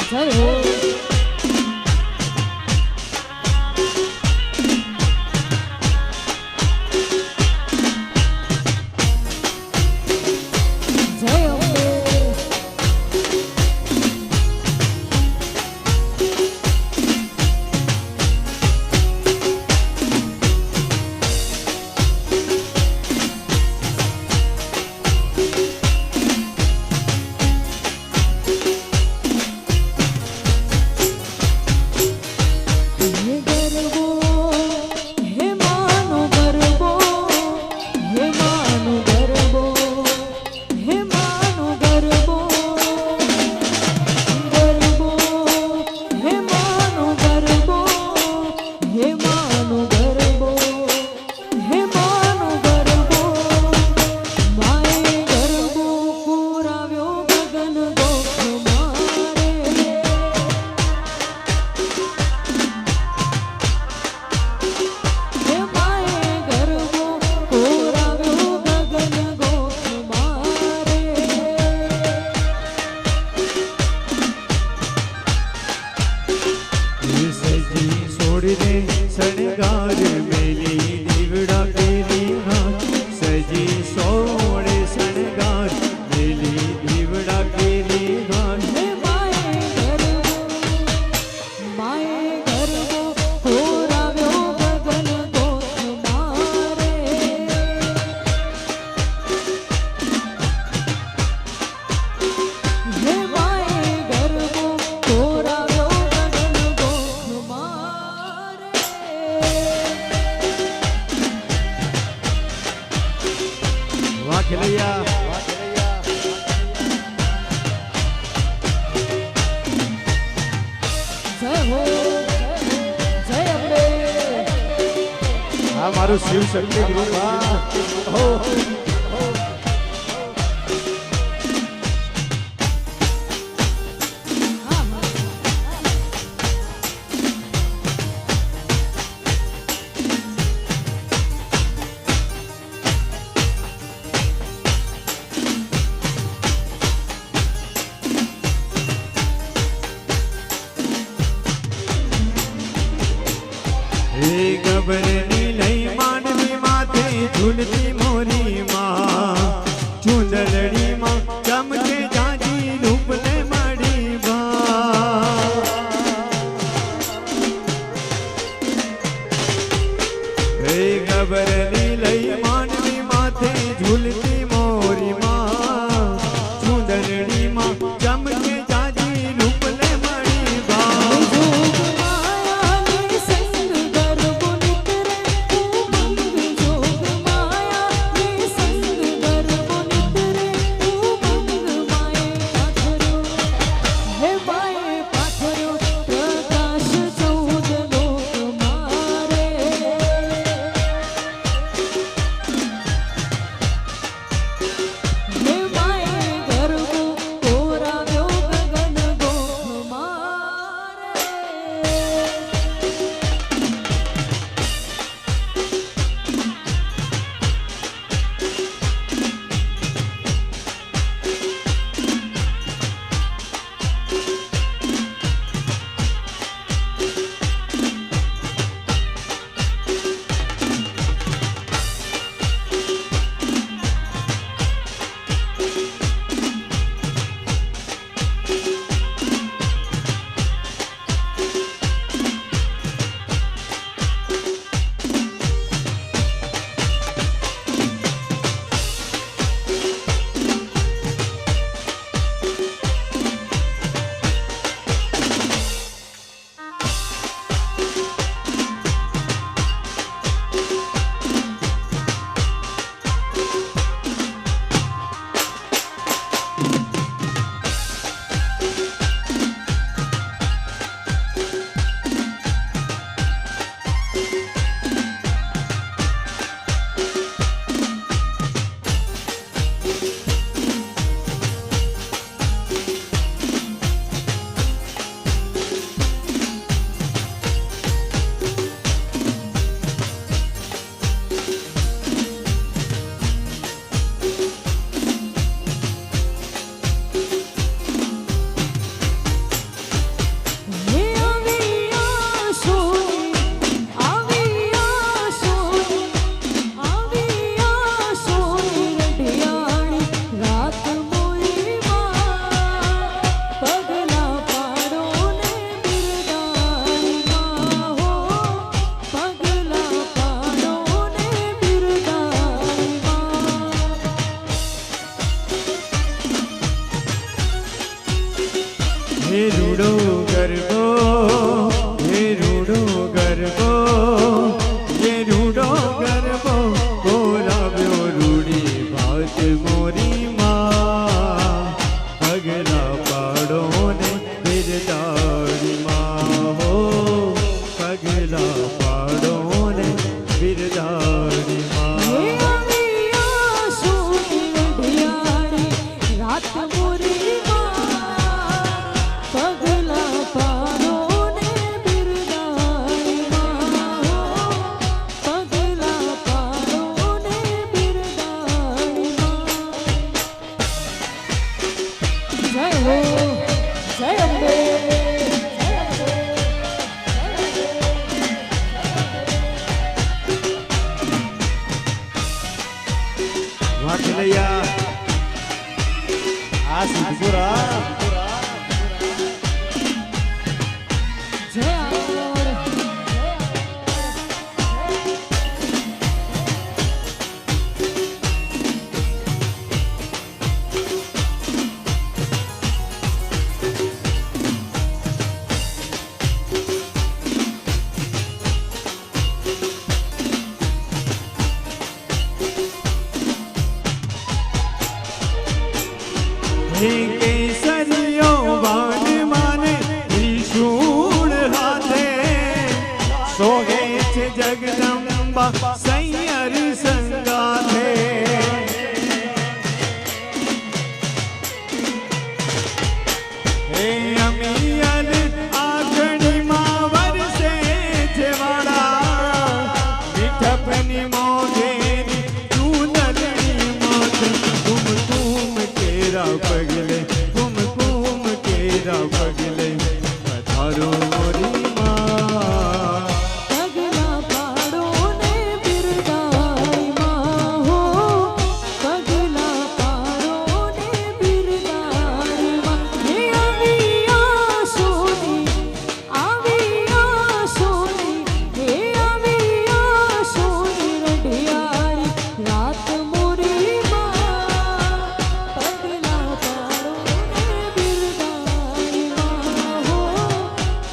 જય હો મારું શિવ શક્તિ ગ્રુપ ગબરની લઈ માંડવી માથે ઝૂલતી મોરી માં ચુંદડી માં ચમકે જાજી રૂપ ને મળી બા હે ગબરની લઈ માંડવી માથે ઝૂલતી મોરી માં ચુંદડી માં ચમકે જાજી રૂપ ને મળી બા रूडो गरबो, ये रूडो गरबो, ये रूडो गरबो बोलाव्यो रूडी भात मोरी माँ। पगला पाड़ो ने बिरदाड़ी माँ हो, पगला पाड़ो ने बिरदाड़ी माँ। केसरियो बाण माने त्रिशूल हाथे, सोगे छे जगदंबा सैयर संगाथे। हे अमियल आगणी मां वरसे जेवाड़ा, मिठपनी मोगेरी चूनरी माथ, तुम केरा पगले, कुमकुम केरा पगले पधारो मोरी माँ। पगला पाड़ो ने बिरदाई माँ हो, पगला पाड़ो ने बिरदाई माँ। हे आविया सोनी, आविया सोनी, हे आविया सोनी रडियारी रात मोरी माँ। पगला पाड़ो ने बिरदाई माँ हो,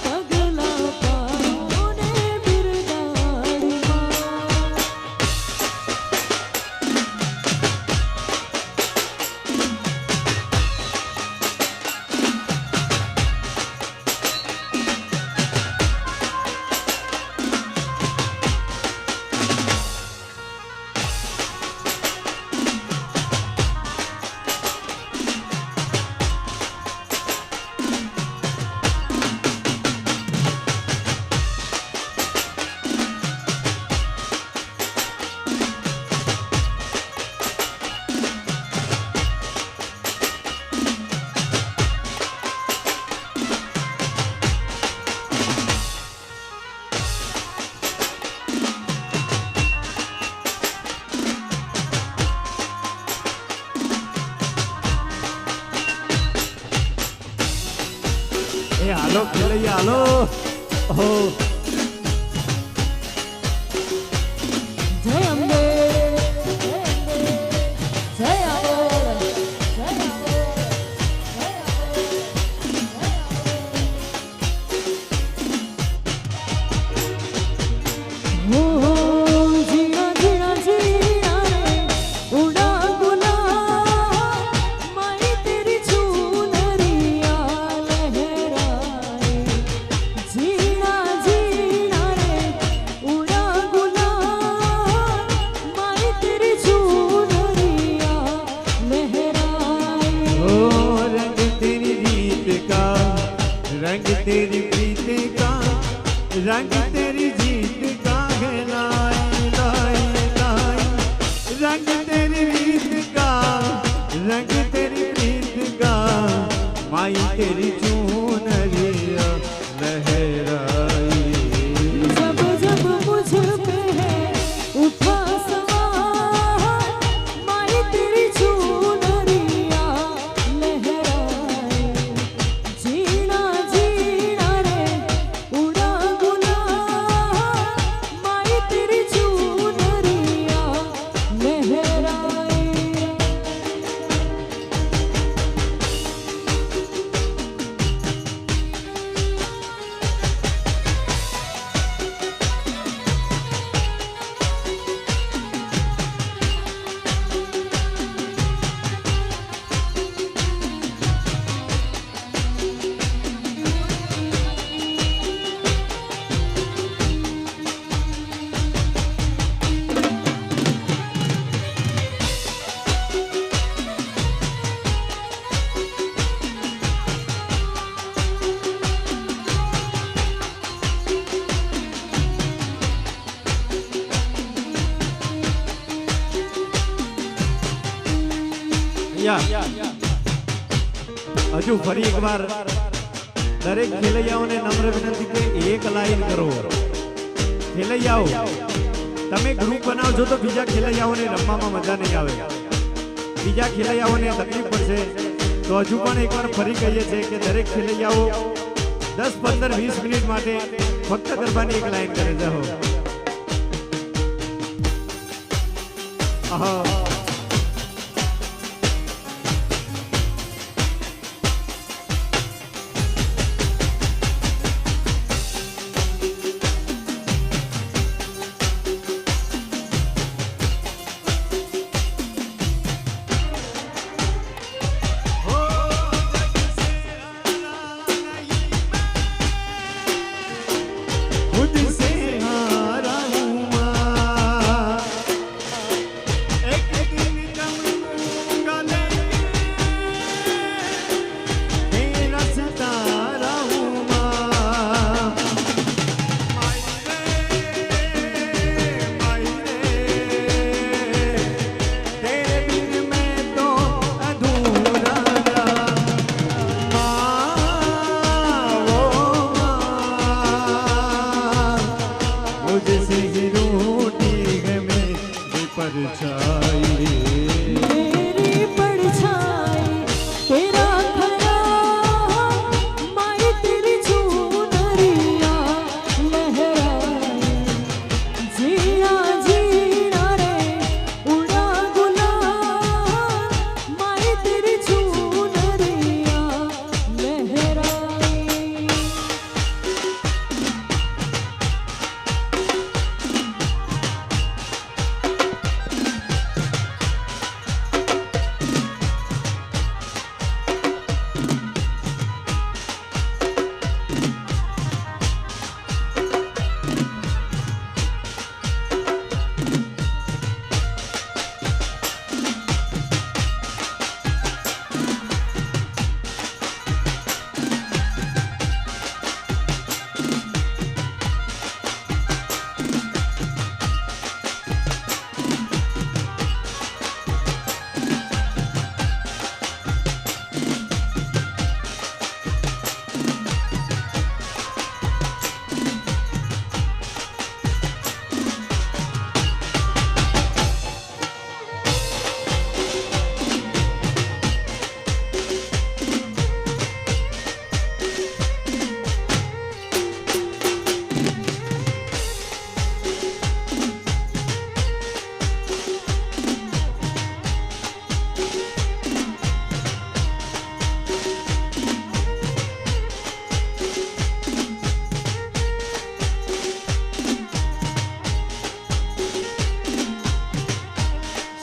पगला पाड़ो ने बिरदाई माँ। हालो खेलैया हालो। ओहो जय अम्बे, जय अम्बे, जय अम्बे, जय अम्बे, हो जीना जीना जीना रे उड़ा गुलाब, माई तेरी चूनरिया लहराए। जीना जीना रे उड़ा गुलाब, माई तेरी चूनरिया लहराए। ओ रंग तेरी रीत का, रंग तेरी प्रीत का, रंग तेरी जीत का है लाई लाई लाई। रंग तेरी रीत का, रंग तेरी प्रीत का, माई तेरी चूनरिया लहराई। जब जब मुझ पे है उठा सवार, माई तेरी चूनरिया लहराए। जीना जीना रे उड़ा गुलाब, माई तेरी चूनरिया लहराए। યા હજુ ફરી એકવાર દરેક ખેલૈયાઓને નમ્ર વિનંતી કે એક લાઈન કરો. ખેલૈયાઓ તમે ગ્રુપ બનાવજો તો બીજા ખેલૈયાઓને રમવામાં મજા નહીં આવે. બીજા ખેલૈયાઓને તકલીફ પડશે. તો હજુ પણ એકવાર ફરી કહીએ છીએ કે દરેક ખેલૈયાઓ 10, 15, 20 મિનિટ માટે ફક્ત ગરબાની એક લાઈન કરે છે. આહા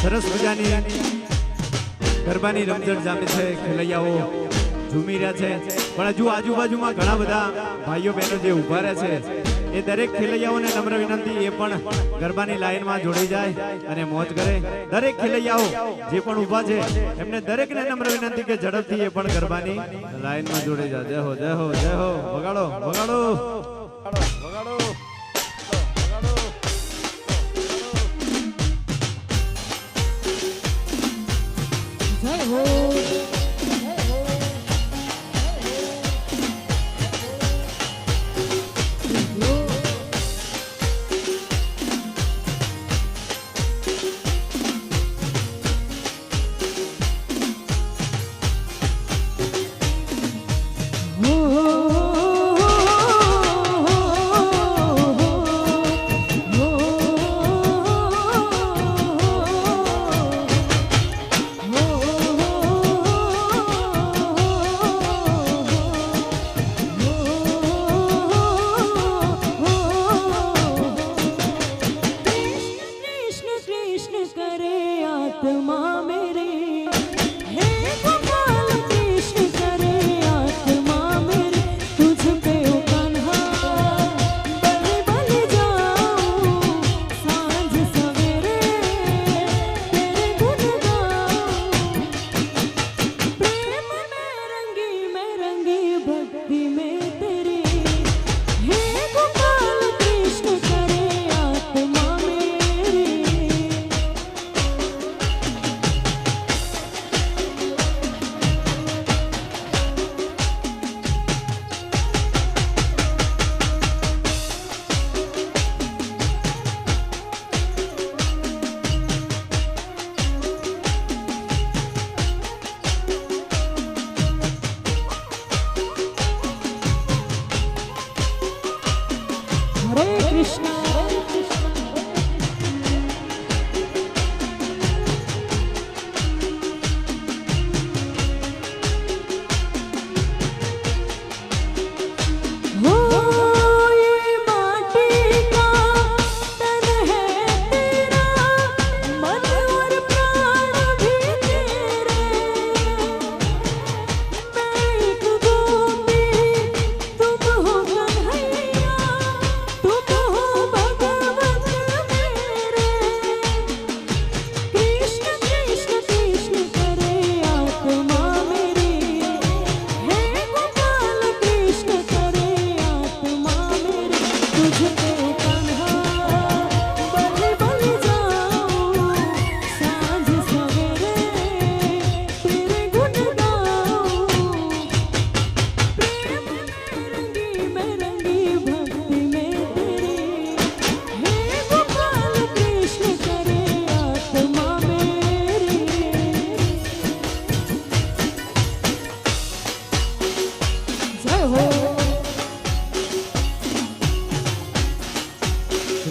સરસ મજાની ગરબાની રમઝટ જામે છે. ખેલૈયાઓ ઝૂમી રહ્યા છે. પણ હજુ આજુબાજુમાં ઘણા બધા ભાઈઓ બહેનો જે ઊભા રહ્યા છે એ દરેક ખેલૈયાઓને નમ્ર વિનંતી એ પણ ગરબાની લાઈનમાં જોડી જાય અને મોજ કરે. દરેક ખેલૈયાઓ જે પણ ઊભા છે એમને દરેકને નમ્ર વિનંતી કે ઝડપથી એ પણ ગરબાની લાઈનમાં જોડી જાય. જય હો, જય હો, જય હો. વગાડો, વગાડો, વગાડો. જય હો.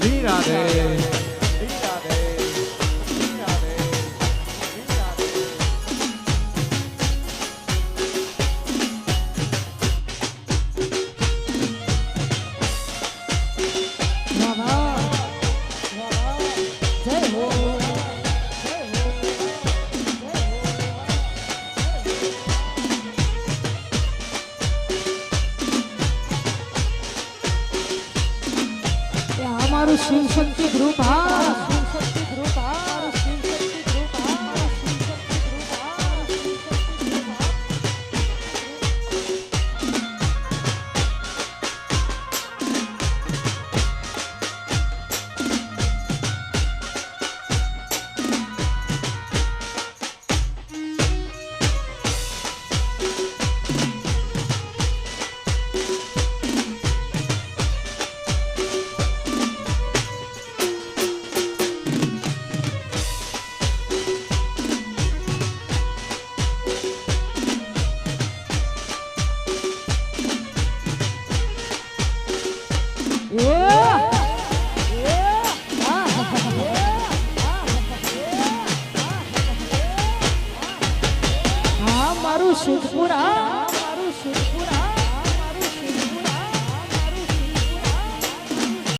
શ્રી રાધે हमारू शिव शक्ति ग्रुप शिवपुरा